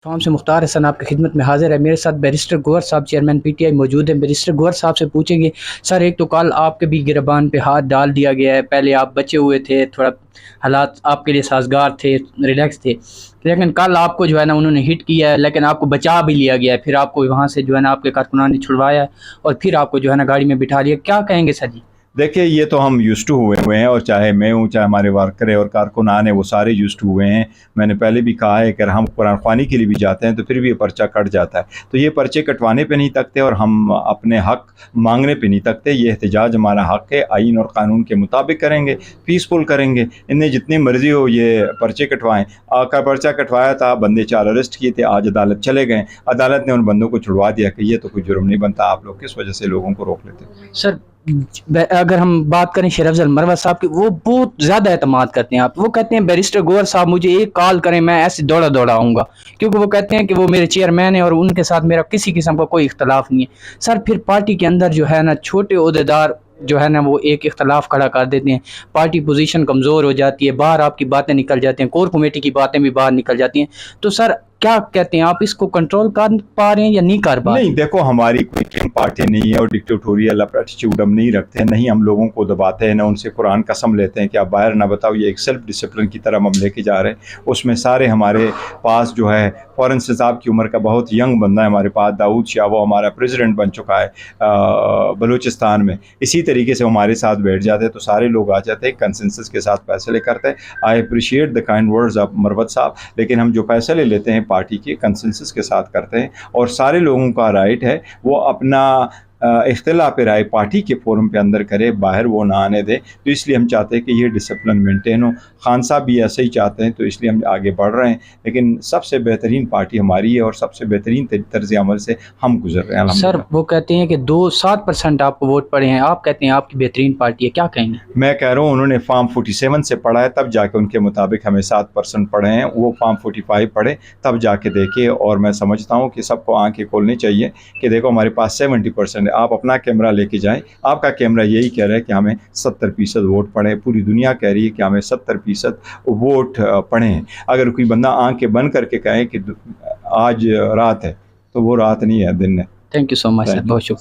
Farm से मुख्तार हसन आपकी खिदमत में हाजिर है। मेरे साथ बैरिस्टर गौहर साहब चेयरमैन पीटीआई मौजूद हैं। बैरिस्टर गौहर साहब से पूछेंगे, सर एक तो कल आपके भी गिरबान पे हाथ डाल दिया गया है। पहले आप बचे हुए थे, थोड़ा हालात आपके लिए साजगार थे, रिलैक्स थे, लेकिन कल आपको जो है ना उन्होंने हिट किया है, लेकिन आपको बचा भी लिया गया है। फिर आपको वहाँ से जो है ना आपके कारकुनान ने छुड़वाया है और फिर आपको जो है ना गाड़ी में बिठा लिया। क्या कहेंगे सर जी? देखिए, ये तो हम यूज्ड टू हुए हैं, और चाहे मैं हूँ, चाहे हमारे वर्कर है और कारकुनान है, वो सारे यूज्ड टू हुए हैं। मैंने पहले भी कहा है कि अगर हम कुरान ख्वानी के लिए भी जाते हैं तो फिर भी ये पर्चा कट जाता है। तो ये पर्चे कटवाने पे नहीं तकते और हम अपने हक मांगने पे नहीं तकते। ये एहतजाज हमारा हक है, आइन और कानून के मुताबिक करेंगे, पीसफुल करेंगे। इन्हें जितनी मर्जी हो ये पर्चे कटवाएं। का पर्चा कटवाया था, बंदे 4 अरेस्ट किए थे, आज अदालत चले गए, अदालत ने उन बंदों को छुड़वा दिया कि ये तो कोई जुर्म नहीं बनता, आप लोग किस वजह से लोगों को रोक लेते। सर अगर हम बात करें शेर अफजल मरवत साहब की, वो बहुत ज़्यादा एतमाद करते हैं। आप वो कहते हैं बैरिस्टर गौहर साहब मुझे एक कॉल करें, मैं ऐसे दौड़ा दौड़ा आऊँगा, क्योंकि वो कहते हैं कि वो मेरे चेयरमैन है और उनके साथ मेरा किसी किस्म का कोई इख्तलाफ नहीं है। सर फिर पार्टी के अंदर जो है ना छोटे ओहदेदार जो है ना वो एक इख्तलाफ खड़ा कर देते हैं, पार्टी पोजीशन कमज़ोर हो जाती है, बाहर आपकी बातें निकल जाती हैं, कोर कमेटी की बातें भी बाहर निकल जाती हैं। तो सर क्या कहते हैं, आप इसको कंट्रोल कर पा रहे हैं या नहीं कर पा रहे हैं? नहीं, देखो, हमारी कोई किंग पार्टी नहीं है और डिक्टेटोरियल एटीट्यूड हम नहीं रखते हैं, नहीं हम लोगों को दबाते हैं, ना उनसे कुरान कसम लेते हैं कि आप बाहर ना बताओ। ये एक सेल्फ डिसिप्लिन की तरह हम लेके जा रहे हैं। उसमें सारे हमारे पास जो है फॉरेन साहब की उम्र का बहुत यंग बंदा है हमारे पास, दाऊद शाह, वो हमारा प्रेसिडेंट बन चुका है बलूचिस्तान में। इसी तरीके से हमारे साथ बैठ जाते हैं तो सारे लोग आ जाते हैं, कंसेंसस के साथ फैसले करते हैं। I appreciate the kind words of Marwat साहब, लेकिन हम जो फैसले लेते हैं पार्टी के कंसेंसस के साथ करते हैं, और सारे लोगों का राइट है वो अपना इख्तिलाफ राय पार्टी के फोरम पे अंदर करे, बाहर वो ना आने दे। तो इसलिए हम चाहते हैं कि ये डिसिप्लिन मेंटेन हो। खान साहब भी ऐसे ही चाहते हैं, तो इसलिए हम आगे बढ़ रहे हैं। लेकिन सबसे बेहतरीन पार्टी हमारी है और सबसे बेहतरीन तर्ज अमल से हम गुजर रहे हैं। सर वो कहते हैं कि 7% आपको वोट पड़े हैं, आप कहते हैं आपकी बेहतरीन पार्टी है, क्या कहेंगे? मैं कह रहा हूँ उन्होंने फॉर्म 47 से पढ़ा है, तब जाके उनके मुताबिक हमें 7% पढ़े हैं। वो फॉर्म 45 पढ़े तब जाके देखे, और मैं समझता हूँ कि सबको आंखें खोलनी चाहिए कि देखो हमारे पास 70% है। आप अपना कैमरा लेके जाएं, आपका कैमरा यही कह रहा है कि हमें 70% वोट पड़े। पूरी दुनिया कह रही है कि हमें 70% वोट पड़े हैं। अगर कोई बंदा आंखें बंद करके कहे कि आज रात है, तो वो रात नहीं है, दिन है। Thank you so much sir, बहुत शुक्रिया।